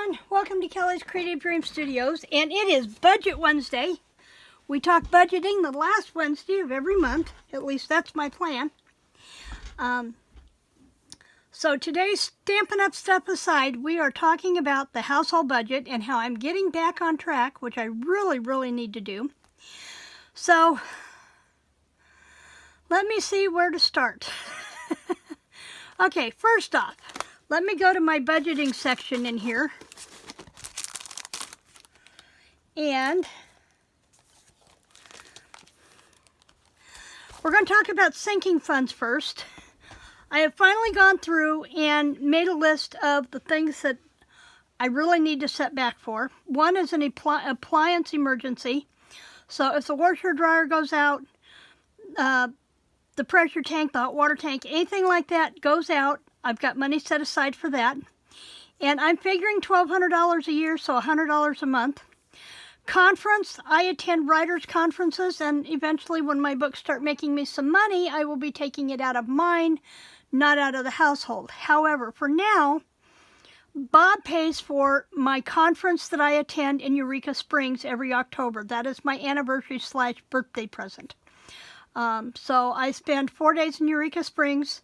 everyone, welcome to Kelly's Creative Dream Studios, and it is Budget Wednesday. We talk budgeting the last Wednesday of every month, at least that's my plan. So today, Stampin' Up! Stuff aside, we are talking about the household budget and how I'm getting back on track, which I really need to do. So, let me see where to start. Okay, first off, let me go to my budgeting section in here. And we're going to talk about sinking funds first. I have finally gone through and made a list of the things that I really need to set back for. One is an appliance emergency. So if the washer dryer goes out, the pressure tank, the hot water tank, anything like that goes out, I've got money set aside for that. And I'm figuring $1,200 a year, so $100 a month. Conference, I attend writers' conferences, and eventually when my books start making me some money, I will be taking it out of mine, not out of the household. However, for now, Bob pays for my conference that I attend in Eureka Springs every October. That is my anniversary/birthday present. So I spend 4 days in Eureka Springs.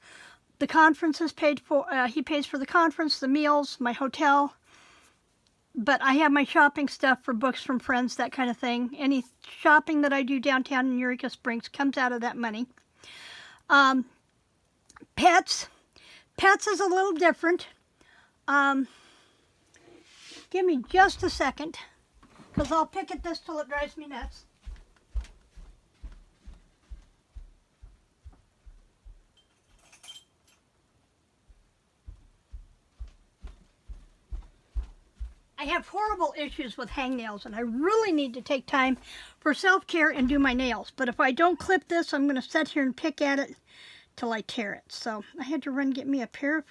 The conference is paid for, he pays for the conference, the meals, my hotel. But I have my shopping stuff for books from friends, that kind of thing. Any shopping that I do downtown in Eureka Springs comes out of that money. Pets. Pets is a little different. Give me just a second, because I'll pick at this till it drives me nuts. I have horrible issues with hangnails, and I really need to take time for self-care and do my nails. But if I don't clip this, I'm going to sit here and pick at it till I tear it. So I had to run and get me a pair of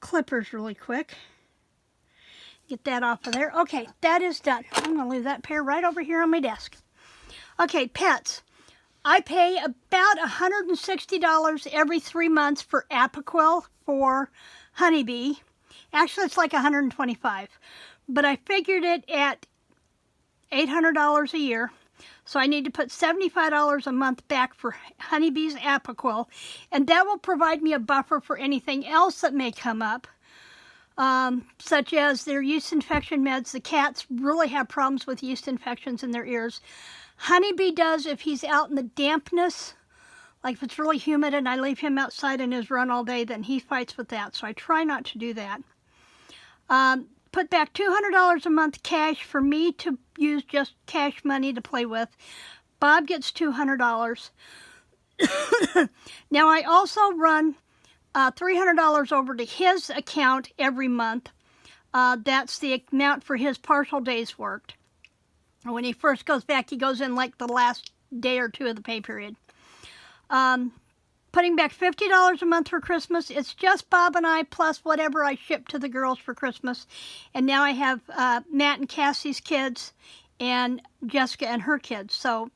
clippers really quick. Get that off of there. Okay, that is done. I'm going to leave that pair right over here on my desk. Okay, pets. I pay about $160 every 3 months for Apiquel for Honeybee. Actually, it's like $125. But I figured it at $800 a year. So I need to put $75 a month back for Honeybee's Apiquel. And that will provide me a buffer for anything else that may come up. Such as their yeast infection meds. The cats really have problems with yeast infections in their ears. Honeybee does if he's out in the dampness. Like if it's really humid and I leave him outside in his run all day, then he fights with that. So I try not to do that. Put back $200 a month cash for me to use, just cash money to play with. Bob gets $200. Now I also run $300 over to his account every month. That's the amount for his partial days worked. When he first goes back, he goes in like the last day or two of the pay period. Putting back $50 a month for Christmas. It's just Bob and I plus whatever I ship to the girls for Christmas. And now I have Matt and Cassie's kids and Jessica and her kids. So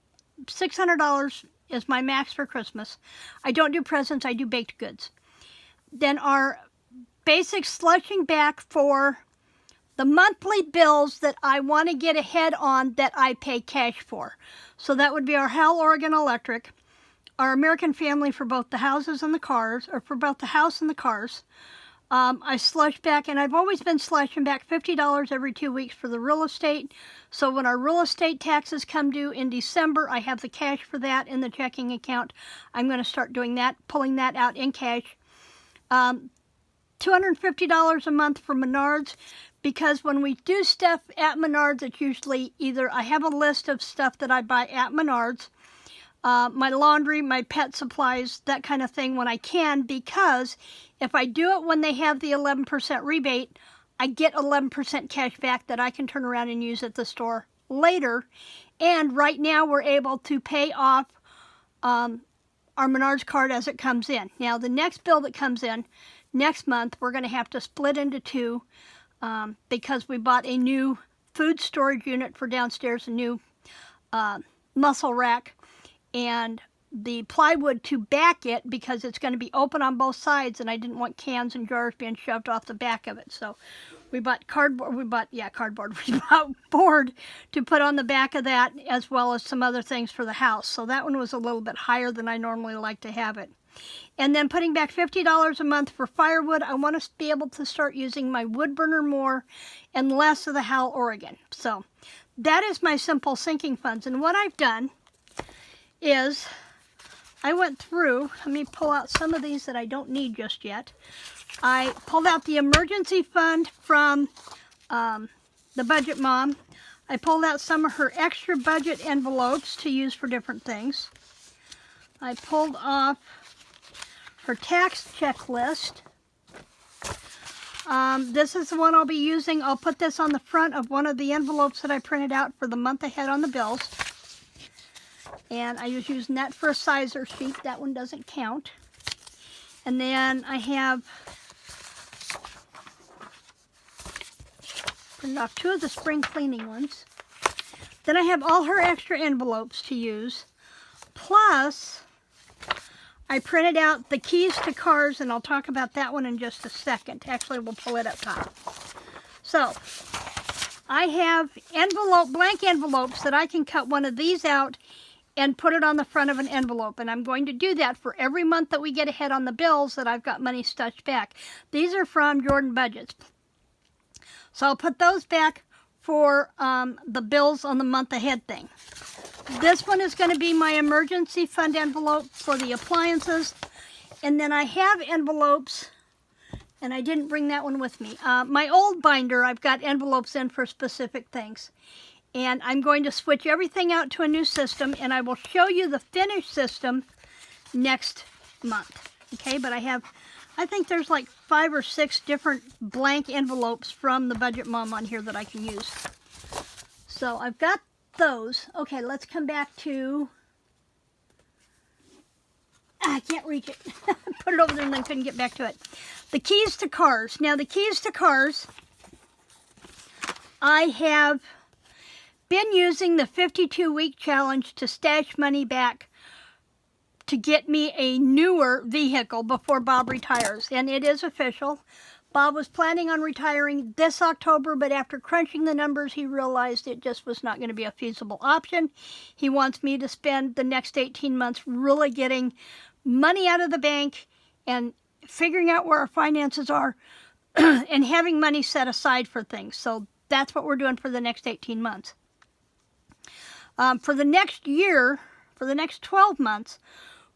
$600 is my max for Christmas. I don't do presents, I do baked goods. Then our basic slushing back for the monthly bills that I want to get ahead on that I pay cash for. So that would be our Hal Oregon Electric, our American Family for both the houses and the cars, or for both the house and the cars. I slush back, and I've always been slushing back $50 every 2 weeks for the real estate. So when our real estate taxes come due in December, I have the cash for that in the checking account. I'm going to start doing that, pulling that out in cash. $250 a month for Menards, because when we do stuff at Menards, it's usually either I have a list of stuff that I buy at Menards, my laundry, my pet supplies, that kind of thing when I can, because if I do it when they have the 11% rebate, I get 11% cash back that I can turn around and use at the store later. And right now we're able to pay off our Menards card as it comes in. Now the next bill that comes in next month, we're going to have to split into two because we bought a new food storage unit for downstairs, a new muscle rack. And the plywood to back it because it's going to be open on both sides, and I didn't want cans and jars being shoved off the back of it. So we bought cardboard. We bought board to put on the back of that, as well as some other things for the house. So that one was a little bit higher than I normally like to have it. And then putting back $50 a month for firewood. I want to be able to start using my wood burner more and less of the Hal Oregon. So that is my simple sinking funds. And what I've done is I went through, let me pull out some of these that I don't need just yet. I pulled out the emergency fund from the Budget Mom. I pulled out some of her extra budget envelopes to use for different things. I pulled off her tax checklist. This is the one I'll be using. I'll put this on the front of one of the envelopes that I printed out for the month ahead on the bills. And I was using that for a sizer sheet. That one doesn't count. And then I have printed off 2 of the spring cleaning ones. Then I have all her extra envelopes to use. Plus, I printed out the keys to cars, and I'll talk about that one in just a second. Actually, we'll pull it up top. So, I have blank envelopes that I can cut one of these out and put it on the front of an envelope. And I'm going to do that for every month that we get ahead on the bills that I've got money stashed back. These are from Jordan Budgets. So I'll put those back for the bills on the month ahead thing. This one is going to be my emergency fund envelope for the appliances. And then I have envelopes, and I didn't bring that one with me. My old binder, I've got envelopes in for specific things. And I'm going to switch everything out to a new system, and I will show you the finished system next month. Okay, but I think there's like 5 or 6 different blank envelopes from the Budget Mom on here that I can use. So I've got those. Okay, let's come back to, I can't reach it. Put it over there and then couldn't get back to it. The keys to cars. Now the keys to cars, I have been using the 52-week challenge to stash money back to get me a newer vehicle before Bob retires. And it is official. Bob was planning on retiring this October, but after crunching the numbers, he realized it just was not going to be a feasible option. He wants me to spend the next 18 months really getting money out of the bank and figuring out where our finances are and having money set aside for things. So that's what we're doing for the next 18 months. For the next year, for the next 12 months,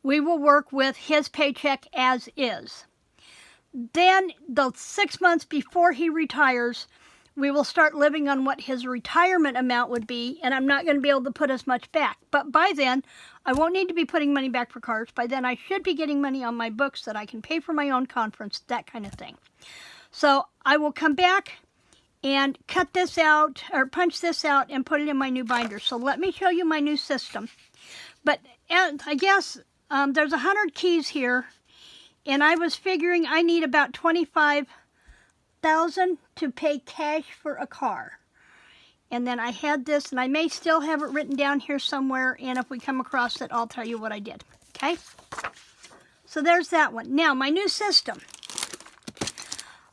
we will work with his paycheck as is. Then, the 6 months before he retires, we will start living on what his retirement amount would be, and I'm not going to be able to put as much back. But by then, I won't need to be putting money back for cars. By then, I should be getting money on my books that I can pay for my own conference, that kind of thing. So, I will come back and cut this out, or punch this out, and put it in my new binder. So, let me show you my new system. But I guess there's 100 keys here. And I was figuring I need about $25,000 to pay cash for a car. And then I had this, and I may still have it written down here somewhere. And if we come across it, I'll tell you what I did. Okay? So there's that one. Now, my new system.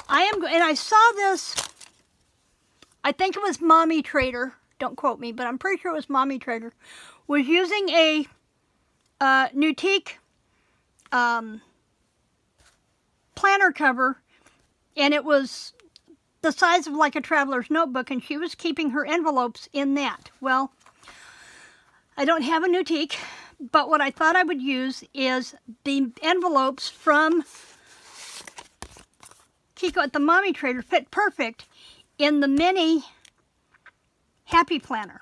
And I saw this, I think it was Mommy Trader. Don't quote me, but I'm pretty sure it was Mommy Trader. Was using a Nutique planner cover, and it was the size of like a traveler's notebook, and she was keeping her envelopes in that. Well, I don't have a Nutique, but what I thought I would use is the envelopes from Kiko at the Mommy Trader fit perfect in the mini Happy Planner.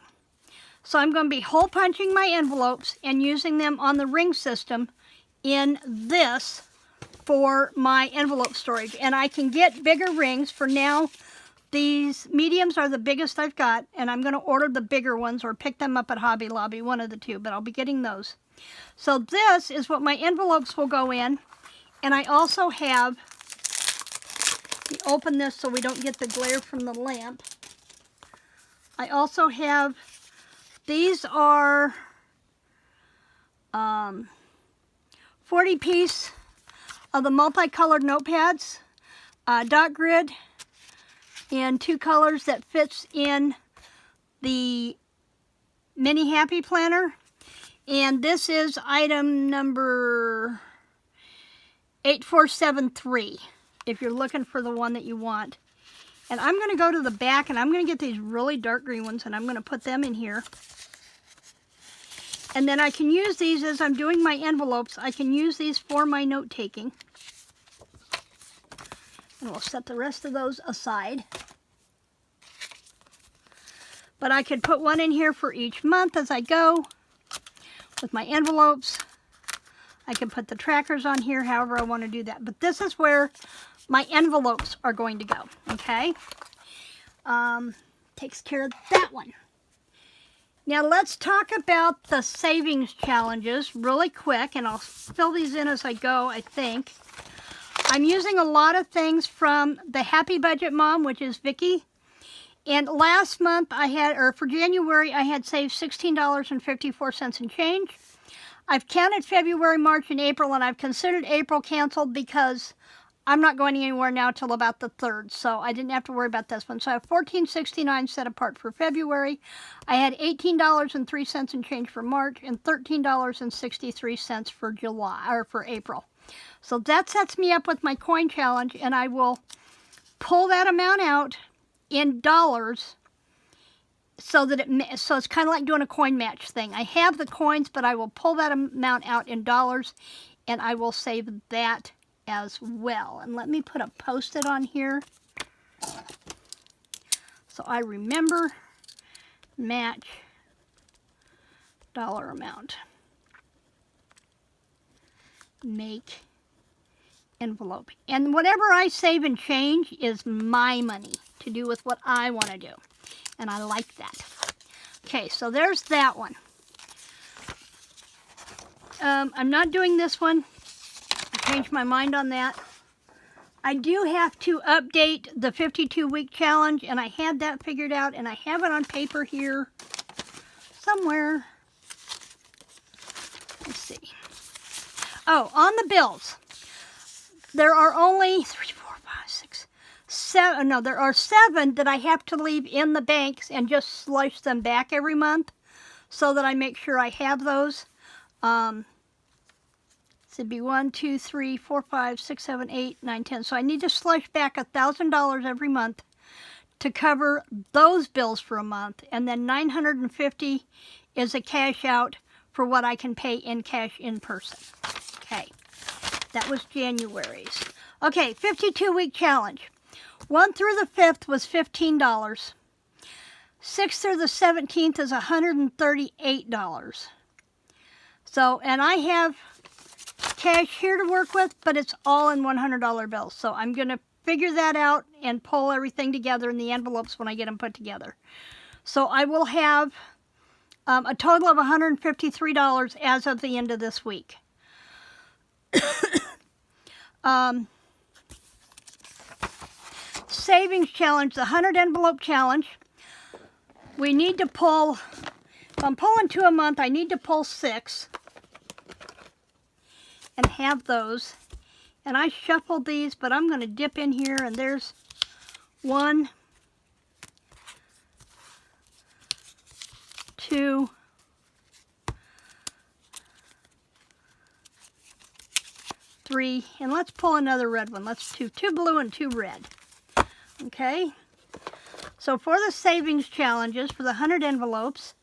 So I'm going to be hole punching my envelopes and using them on the ring system in this for my envelope storage. And I can get bigger rings. For now, these mediums are the biggest I've got, and I'm going to order the bigger ones or pick them up at Hobby Lobby, one of the two, but I'll be getting those. So this is what my envelopes will go in. And I also have, let me open this so we don't get the glare from the lamp. I also have, these are 40 piece of the multicolored notepads, dot grid in 2 colors that fits in the mini Happy Planner. And this is item number 8473 if you're looking for the one that you want. And I'm going to go to the back and I'm going to get these really dark green ones and I'm going to put them in here. And then I can use these as I'm doing my envelopes. I can use these for my note taking. And we'll set the rest of those aside. But I could put one in here for each month as I go with my envelopes. I can put the trackers on here however I want to do that. But this is where my envelopes are going to go, okay? Takes care of that one. Now let's talk about the savings challenges really quick, and I'll fill these in as I go, I think. I'm using a lot of things from the Happy Budget Mom, which is Vicki. And last month I had, or for January, I had saved $16.54 and change. I've counted February, March, and April, and I've considered April canceled because I'm not going anywhere now till about the 3rd, so I didn't have to worry about this one. So I have $14.69 set apart for February. I had $18.03 and change for March, and $13.63 for July, or for April. So that sets me up with my coin challenge, and I will pull that amount out in dollars so that it's kind of like doing a coin match thing. I have the coins, but I will pull that amount out in dollars, and I will save that as well. And let me put a post-it on here so I remember. Match dollar amount. Make envelope. And whatever I save and change is my money to do with what I want to do. And I like that. Okay, so there's that one. I'm not doing this one. I changed my mind on that. I do have to update the 52-week challenge, and I had that figured out, and I have it on paper here somewhere. Let's see. Oh, on the bills. There are only 3, 4, 5, 6, 7. No, there are 7 that I have to leave in the banks and just slush them back every month so that I make sure I have those. So it'd be 1, 2, 3, 4, 5, 6, 7, 8, 9, 10. So I need to slush back $1,000 every month to cover those bills for a month. And then $950 is a cash out for what I can pay in cash in person. Okay, that was January's. Okay, 52-week challenge. 1 through the 5th was $15. 6th through the 17th is $138. So, and I have cash here to work with, but it's all in $100 bills. So I'm going to figure that out and pull everything together in the envelopes when I get them put together. So I will have a total of $153 as of the end of this week. Savings challenge, the 100 envelope challenge. We need to pull, if I'm pulling 2 a month, I need to pull 6 and have those. And I shuffled these, but I'm going to dip in here, and there's 1, 2, 3, and let's pull another red one. Let's do 2 blue and 2 red. Okay, so for the savings challenges, for the 100 envelopes,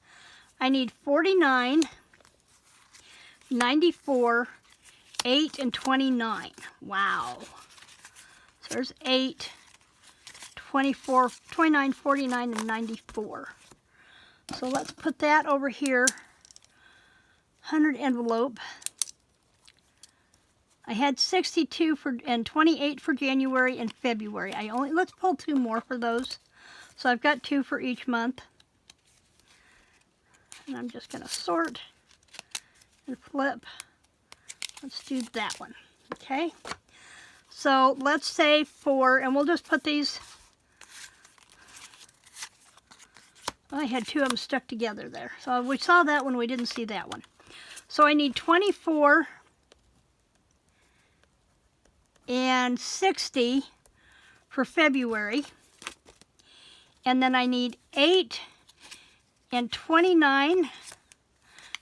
I need 49, 94, 8, and 29. Wow. So there's 8, 24, 29, 49, and 94. So let's put that over here. 100 envelope. I had 62 and 28 for January and February. Let's pull 2 more for those. So I've got 2 for each month. And I'm just going to sort and flip. Let's do that one. Okay. So let's say and we'll just put these. I had 2 of them stuck together there. So we saw that one, we didn't see that one. So I need 24 and 60 for February. And then I need 8 and 29.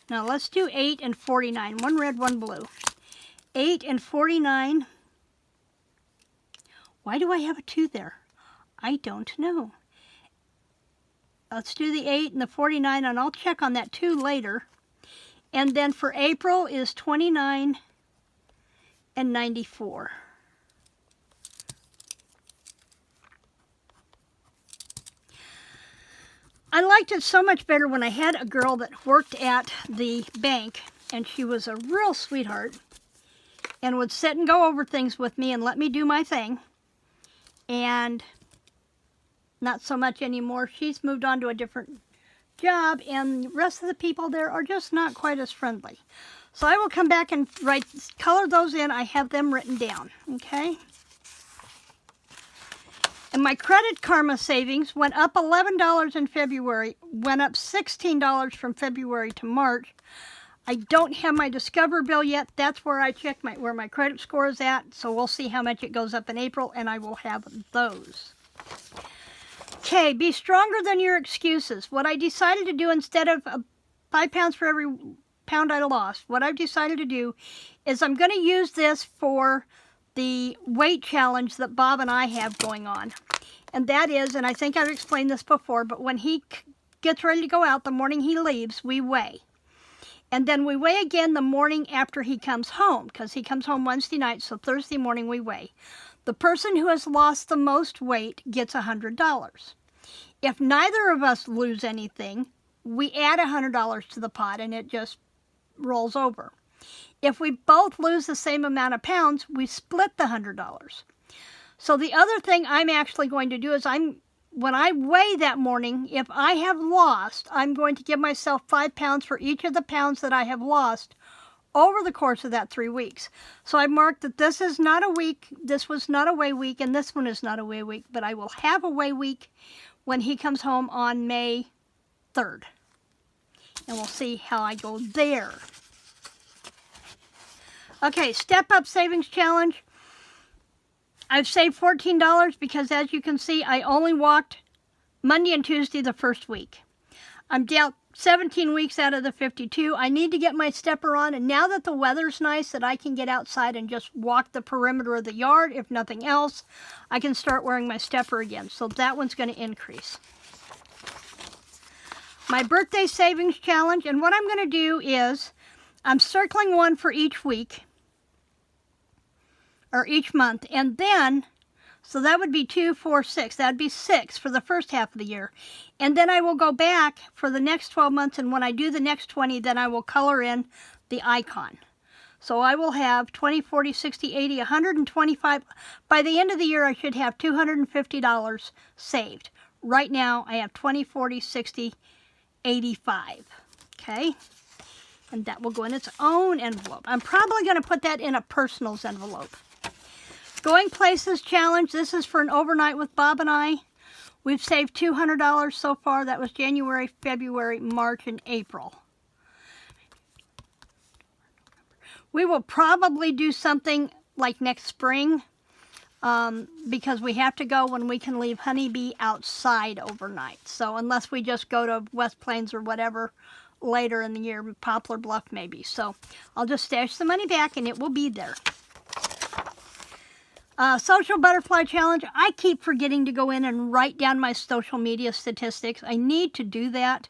Now let's do 8 and 49. One red, one blue. 8 and 49. Why do I have a 2 there? I don't know. Let's do the 8 and the 49, and I'll check on that 2 later. And then for April is 29 and 94. I liked it so much better when I had a girl that worked at the bank, and she was a real sweetheart and would sit and go over things with me and let me do my thing. And not so much anymore. She's moved on to a different job, and the rest of the people there are just not quite as friendly. So I will come back and color those in. I have them written down, okay? And my Credit Karma savings went up $11 in February, went up $16 from February to March. I don't have my Discover bill yet. That's where I check where my credit score is at. So we'll see how much it goes up in April, and I will have those. Okay, be stronger than your excuses. What I decided to do instead of 5 pounds for every pound I lost, what I've decided to do is I'm going to use this for the weight challenge that Bob and I have going on. And that is, and I think I've explained this before, but when he gets ready to go out, the morning he leaves, we weigh. And then we weigh again the morning after he comes home, because he comes home Wednesday night, so Thursday morning we weigh. The person who has lost the most weight gets $100. If neither of us lose anything, we add $100 to the pot and it just rolls over. If we both lose the same amount of pounds, we split the $100. So the other thing I'm actually going to do is when I weigh that morning, if I have lost, I'm going to give myself 5 pounds for each of the pounds that I have lost over the course of that 3 weeks. So I marked that this is not a week, this was not a weigh week, and this one is not a weigh week, but I will have a weigh week when he comes home on May 3rd. And we'll see how I go there. Okay, Step Up Savings Challenge. I've saved $14 because, as you can see, I only walked Monday and Tuesday the first week. I'm down 17 weeks out of the 52. I need to get my stepper on, and now that the weather's nice, that I can get outside and just walk the perimeter of the yard, if nothing else, I can start wearing my stepper again. So that one's going to increase. My birthday savings challenge, and what I'm going to do is I'm circling one for each week, or each month, and then, so that would be 2, 4, 6. That would be 6 for the first half of the year. And then I will go back for the next 12 months, and when I do the next 20, then I will color in the icon. So I will have 20, 40, 60, 80, 125. By the end of the year, I should have $250 saved. Right now, I have 20, 40, 60, 85. Okay? And that will go in its own envelope. I'm probably going to put that in a personals envelope. Going Places Challenge. This is for an overnight with Bob and I. We've saved $200 so far. That was January, February, March, and April. We will probably do something like next spring because we have to go when we can leave Honeybee outside overnight. So unless we just go to West Plains or whatever later in the year, Poplar Bluff maybe. So I'll just stash the money back and it will be there. Social Butterfly Challenge. I keep forgetting to go in and write down my social media statistics. I need to do that.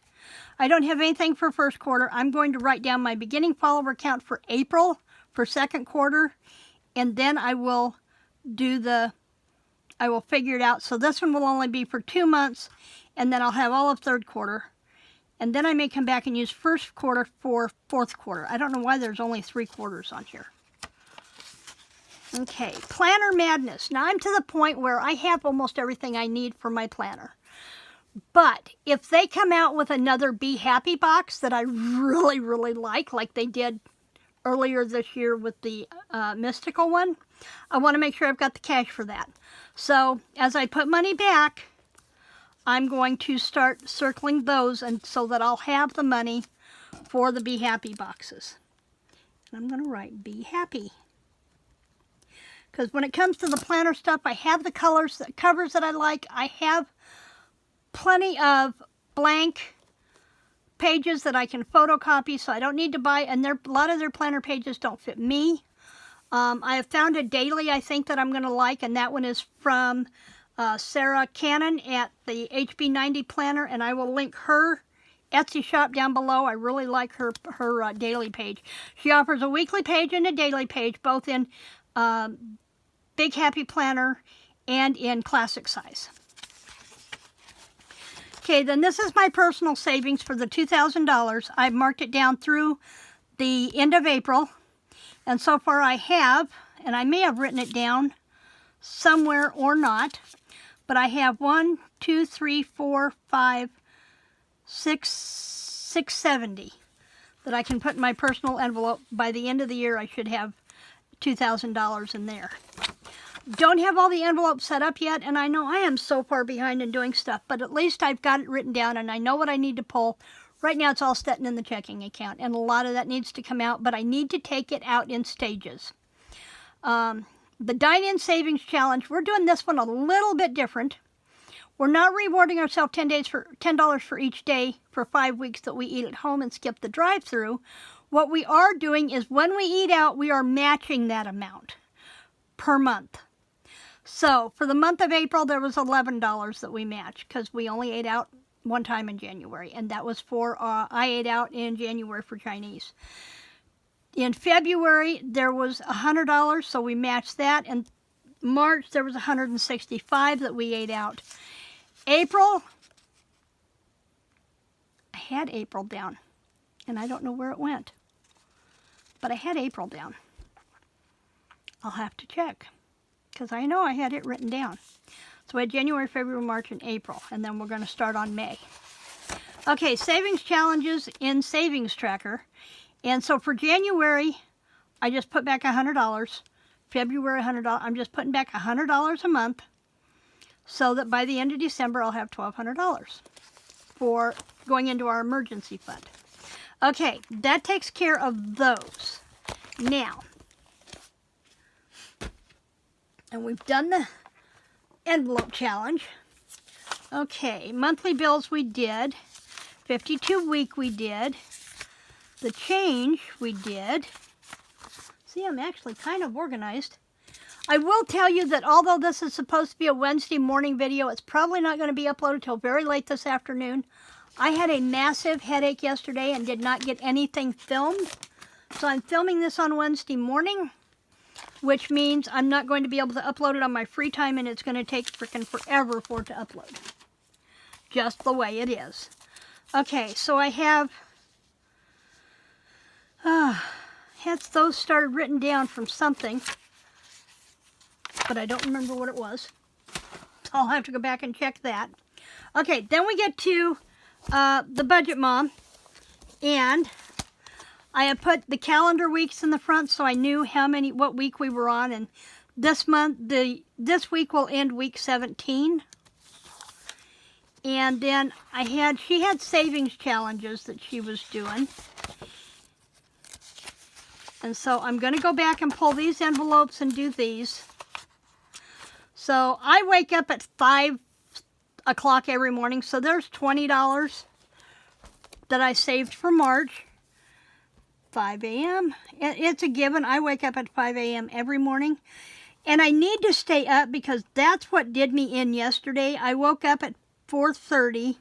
I don't have anything for first quarter. I'm going to write down my beginning follower count for April, for second quarter, and then I will figure it out. So this one will only be for 2 months, and then I'll have all of third quarter. And then I may come back and use first quarter for fourth quarter. I don't know why there's only 3 quarters on here. Okay, Planner Madness. Now I'm to the point where I have almost everything I need for my planner. But if they come out with another Be Happy box that I really, really like they did earlier this year with the Mystical one, I want to make sure I've got the cash for that. So as I put money back, I'm going to start circling those and so that I'll have the money for the Be Happy boxes. And I'm going to write Be Happy. Because when it comes to the planner stuff, I have the covers that I like. I have plenty of blank pages that I can photocopy, so I don't need to buy, and a lot of their planner pages don't fit me. I have found a daily I think that I'm going to like, and that one is from Sarah Cannon at the HB90 Planner, and I will link her Etsy shop down below. I really like her daily page. She offers a weekly page and a daily page, both in Big Happy Planner and in classic size. Okay, then this is my personal savings for the $2,000. I've marked it down through the end of April. And so far I have, and I may have written it down somewhere or not, but I have 1, 2, 3, 4, 5, 670 that I can put in my personal envelope. By the end of the year, I should have $2,000 in there. Don't have all the envelopes set up yet, and I know I am so far behind in doing stuff, but at least I've got it written down and I know what I need to pull. Right now it's all sitting in the checking account, and a lot of that needs to come out, but I need to take it out in stages. The Dine-in Savings Challenge, we're doing this one a little bit different. We're not rewarding ourselves $10 for each day for 5 weeks that we eat at home and skip the drive-through. What we are doing is when we eat out, we are matching that amount per month. So for the month of April, there was $11 that we matched because we only ate out one time in January, and that was for, I ate out in January for Chinese. In February, there was $100, so we matched that. In March, there was $165 that we ate out. April, I had April down, and I don't know where it went, but I had April down. I'll have to check, because I know I had it written down. So we had January, February, March, and April, and then we're going to start on May. Okay, savings challenges in Savings Tracker. And so for January, I just put back $100. February, $100. I'm just putting back $100 a month so that by the end of December, I'll have $1,200 for going into our emergency fund. Okay, that takes care of those. Now, and we've done the envelope challenge. Okay, monthly bills we did. 52-week we did. The change we did. See, I'm actually kind of organized. I will tell you that although this is supposed to be a Wednesday morning video, it's probably not going to be uploaded till very late this afternoon. I had a massive headache yesterday and did not get anything filmed. So I'm filming this on Wednesday morning, which means I'm not going to be able to upload it on my free time, and it's going to take freaking forever for it to upload. Just the way it is. Okay, so I have had those started written down from something, but I don't remember what it was. So I'll have to go back and check that. Okay, then we get to the Budget Mom, and I have put the calendar weeks in the front so I knew what week we were on, and this this week will end week 17. And then she had savings challenges that she was doing. And so I'm going to go back and pull these envelopes and do these. So I wake up at 5 o'clock every morning, so there's $20 that I saved for March. 5 a.m. It's a given. I wake up at 5 a.m. every morning. And I need to stay up because that's what did me in yesterday. I woke up at 4:30.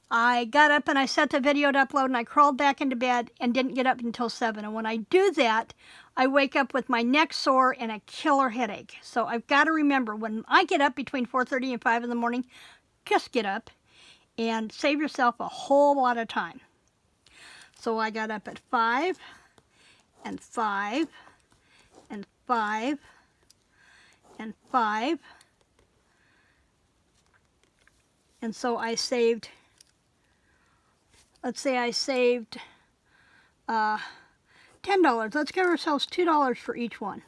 I got up and I set the video to upload, and I crawled back into bed and didn't get up until 7. And when I do that, I wake up with my neck sore and a killer headache. So I've got to remember, when I get up between 4:30 and 5 in the morning, just get up and save yourself a whole lot of time. So I got up at 5 and 5 and 5 and 5. And so I saved, let's say I saved $10. Let's give ourselves $2 for each one.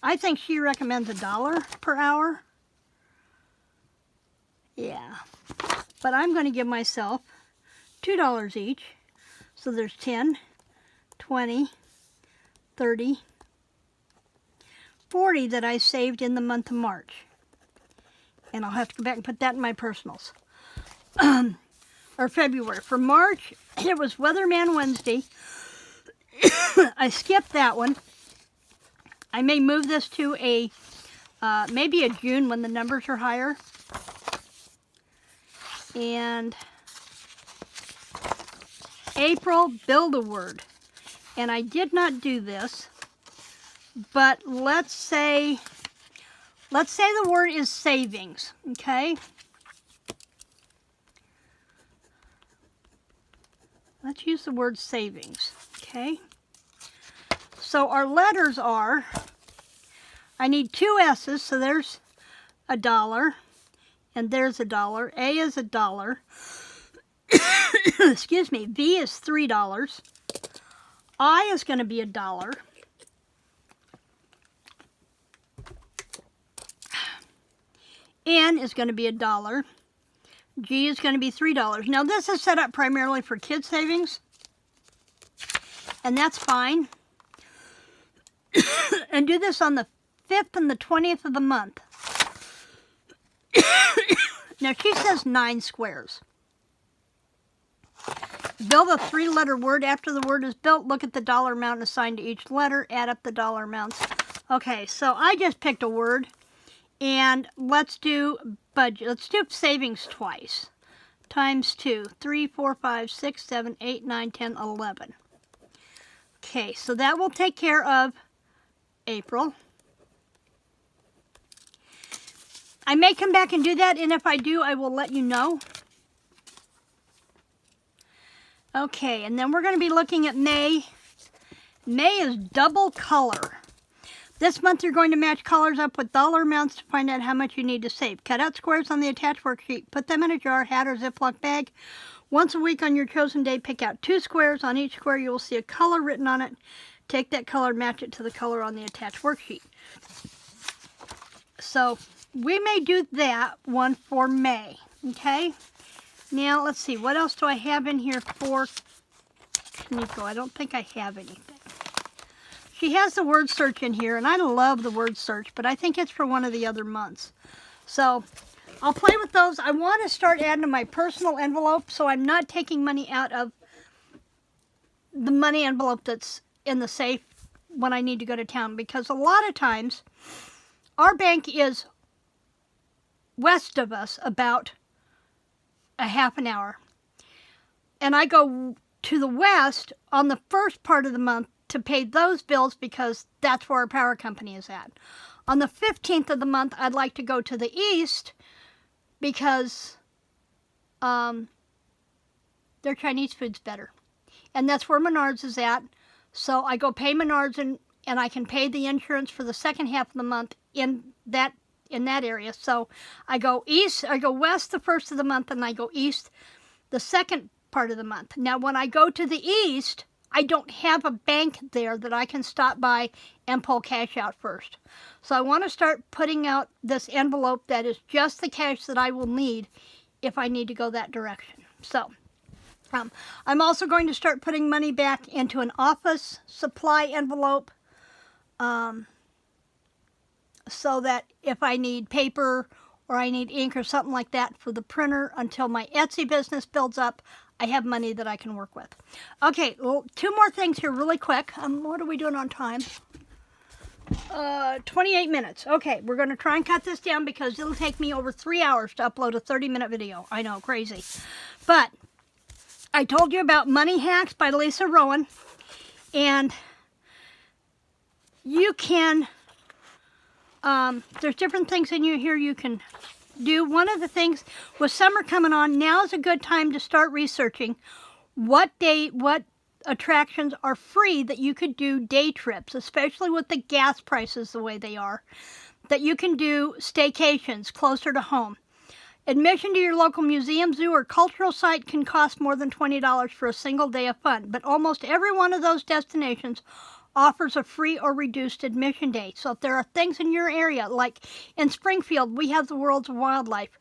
I think she recommends $1 per hour. Yeah. But I'm going to give myself $2 each. So there's 10, 20, 30, 40 that I saved in the month of March. And I'll have to go back and put that in my personals. Or February. For March, it was Weatherman Wednesday. I skipped that one. I may move this to a, maybe a June when the numbers are higher. And April, Build-A-Word. And I did not do this, but let's say the word is savings, okay? Let's use the word savings, okay? So our letters are, I need 2 S's, so there's $1, and there's $1. A is $1. Excuse me, V is $3. I is going to be $1. N is going to be $1. G is going to be $3. Now this is set up primarily for kids savings, and that's fine. And do this on the 5th and the 20th of the month. Now she says 9 squares. Build a 3-letter word. After the word is built, look at the dollar amount assigned to each letter. Add up the dollar amounts. Okay, so I just picked a word. And let's do budget. Let's do savings twice. Times 2. 3, 4, 5, 6, 7, 8, 9, 10, 11. Okay, so that will take care of April. I may come back and do that, and if I do, I will let you know. Okay, and then we're going to be looking at May. May is double color. This month you're going to match colors up with dollar amounts to find out how much you need to save. Cut out squares on the attached worksheet. Put them in a jar, hat, or Ziploc bag. Once a week on your chosen day, pick out 2 squares. On each square you will see a color written on it. Take that color, match it to the color on the attached worksheet. So we may do that one for May. Okay? Now let's see. What else do I have in here for Nico? I don't think I have anything. She has the word search in here, and I love the word search, but I think it's for one of the other months. So I'll play with those. I want to start adding to my personal envelope, so I'm not taking money out of the money envelope that's in the safe when I need to go to town, because a lot of times our bank is west of us about a half an hour. And I go to the west on the first part of the month to pay those bills because that's where our power company is at. On the 15th of the month, I'd like to go to the east because their Chinese food's better. And that's where Menards is at. So I go pay Menards, and I can pay the insurance for the second half of the month in that area. So I go east, I go west the first of the month, and I go east the second part of the month. Now when I go to the east, I don't have a bank there that I can stop by and pull cash out first. So I want to start putting out this envelope that is just the cash that I will need if I need to go that direction. So I'm also going to start putting money back into an office supply envelope so that if I need paper or I need ink or something like that for the printer until my Etsy business builds up, I have money that I can work with. Okay, well, 2 more things here really quick. What are we doing on time? 28 minutes. Okay, we're going to try and cut this down because it'll take me over 3 hours to upload a 30-minute video. I know, crazy. But I told you about Money Hacks by Lisa Rowan. And you can, there's different things in here you can do. One of the things, with summer coming on, now is a good time to start researching what attractions are free that you could do day trips, especially with the gas prices the way they are, that you can do staycations closer to home. Admission to your local museum, zoo, or cultural site can cost more than $20 for a single day of fun, but almost every one of those destinations offers a free or reduced admission day. So if there are things in your area, like in Springfield, we have the Worlds of Wildlife.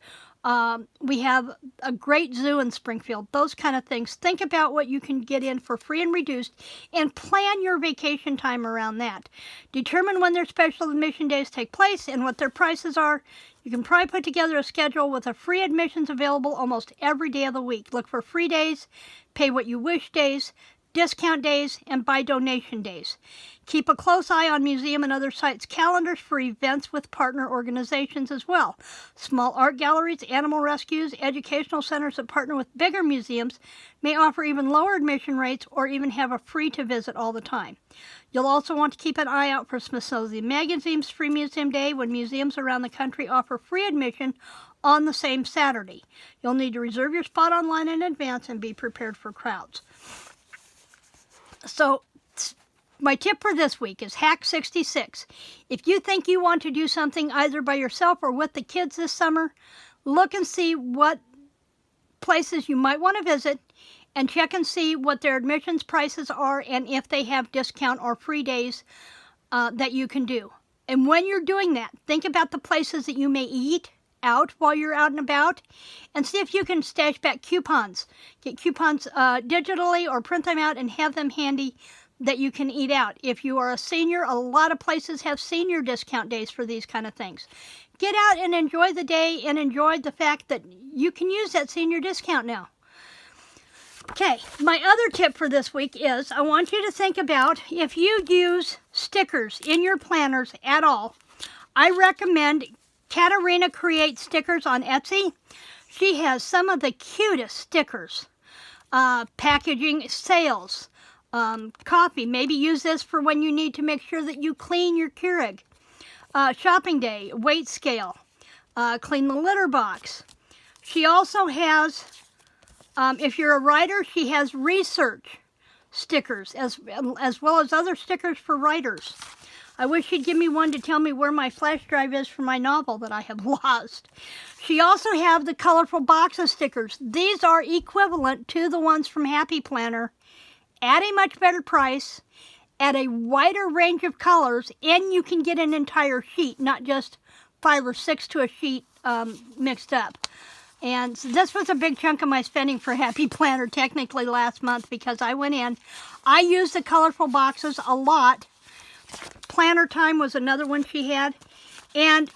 We have a great zoo in Springfield, those kind of things. Think about what you can get in for free and reduced and plan your vacation time around that. Determine when their special admission days take place and what their prices are. You can probably put together a schedule with a free admissions available almost every day of the week. Look for free days, pay what you wish days, discount days, and buy donation days. Keep a close eye on museum and other sites' calendars for events with partner organizations as well. Small art galleries, animal rescues, educational centers that partner with bigger museums may offer even lower admission rates or even have a free to visit all the time. You'll also want to keep an eye out for Smithsonian Magazine's Free Museum Day, when museums around the country offer free admission on the same Saturday. You'll need to reserve your spot online in advance and be prepared for crowds. So my tip for this week is Hack 66. If you think you want to do something either by yourself or with the kids this summer, look and see what places you might want to visit and check and see what their admissions prices are and if they have discount or free days that you can do. And when you're doing that, think about the places that you may eat out while you're out and about, and see if you can stash back coupons. Get coupons digitally or print them out and have them handy that you can eat out. If you are a senior, a lot of places have senior discount days for these kind of things. Get out and enjoy the day and enjoy the fact that you can use that senior discount now. Okay, my other tip for this week is I want you to think about if you use stickers in your planners at all. I recommend Katarina Creates Stickers on Etsy. She has some of the cutest stickers. Packaging sales, coffee. Maybe use this for when you need to make sure that you clean your Keurig. Shopping day, weight scale, clean the litter box. She also has, if you're a writer, she has research stickers as well as other stickers for writers. I wish she'd give me one to tell me where my flash drive is for my novel that I have lost. She also has the colorful boxes stickers. These are equivalent to the ones from Happy Planner at a much better price, at a wider range of colors, and you can get an entire sheet, not just 5 or 6 to a sheet mixed up. And this was a big chunk of my spending for Happy Planner technically last month because I went in. I used the colorful boxes a lot. Planner Time was another one she had. And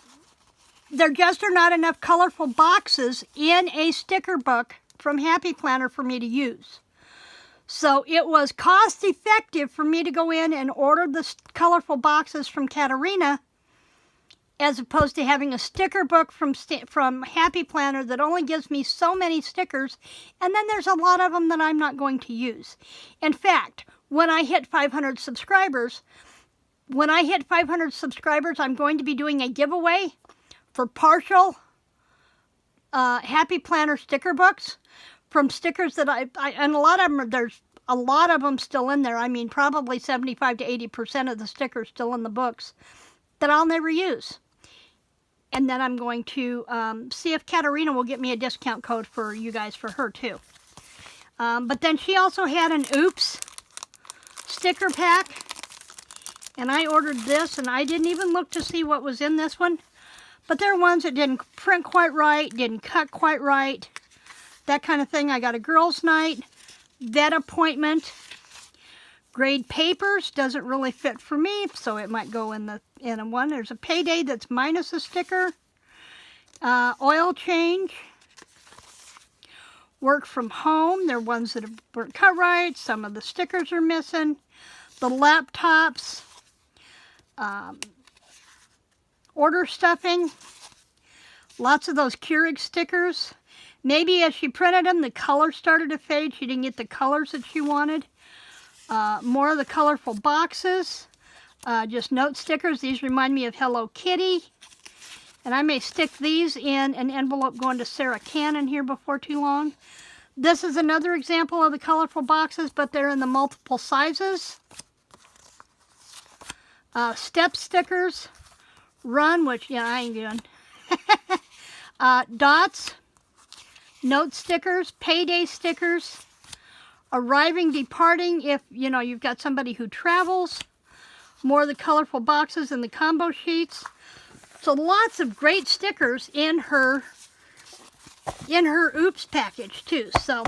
there just are not enough colorful boxes in a sticker book from Happy Planner for me to use. So it was cost effective for me to go in and order the colorful boxes from Katarina as opposed to having a sticker book from Happy Planner that only gives me so many stickers, and then there's a lot of them that I'm not going to use. In fact, when I hit 500 subscribers, I'm going to be doing a giveaway for partial Happy Planner sticker books from stickers that I and a lot of them, there's a lot of them still in there. I mean, probably 75 to 80% of the stickers still in the books that I'll never use. And then I'm going to see if Katarina will get me a discount code for you guys for her too. But then she also had an Oops sticker pack. And I ordered this, and I didn't even look to see what was in this one. But there are ones that didn't print quite right, didn't cut quite right, that kind of thing. I got a girls' night, vet appointment, grade papers, doesn't really fit for me, so it might go in a one. There's a payday that's minus a sticker, oil change, work from home. There are ones that weren't cut right, some of the stickers are missing, the laptops, order stuffing, lots of those Keurig stickers. Maybe as she printed them, the color started to fade. She didn't get the colors that she wanted. More of the colorful boxes, just note stickers. These remind me of Hello Kitty. And I may stick these in an envelope going to Sarah Cannon here before too long. This is another example of the colorful boxes, but they're in the multiple sizes. Step stickers, run, which, yeah, I ain't doing. Dots, note stickers, payday stickers, arriving, departing, if, you know, you've got somebody who travels. more of the colorful boxes and the combo sheets. So lots of great stickers in her Oops package too. So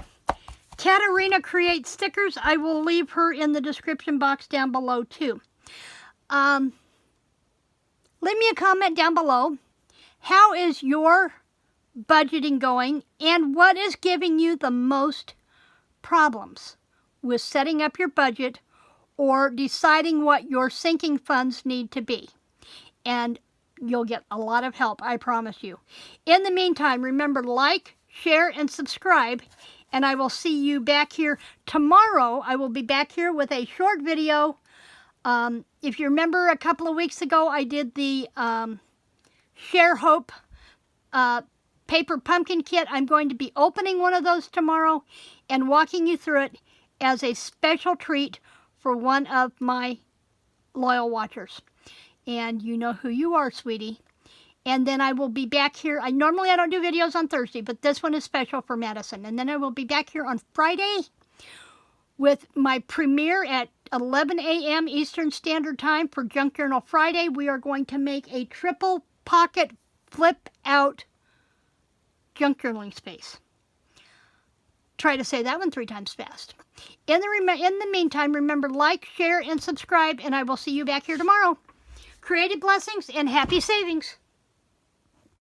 Katarina creates stickers. I will leave her in the description box down below too. Leave me a comment down below. How is your budgeting going, and what is giving you the most problems with setting up your budget or deciding what your sinking funds need to be? And you'll get a lot of help, I promise you. In the meantime, remember, like, share, and subscribe, and I will see you back here tomorrow. I will be back here with a short video. If you remember, a couple of weeks ago, I did the Share Hope paper pumpkin kit. I'm going to be opening one of those tomorrow and walking you through it as a special treat for one of my loyal watchers. And you know who you are, sweetie. And then I will be back here. Normally I don't do videos on Thursday, but this one is special for Madison. And then I will be back here on Friday with my premiere at 11 a.m. Eastern Standard Time for Junk Journal Friday. We are going to make a triple pocket flip out junk journaling space. Try to say that one 3 times fast. In the meantime, remember, like, share, and subscribe, and I will see you back here tomorrow. Creative blessings and happy savings.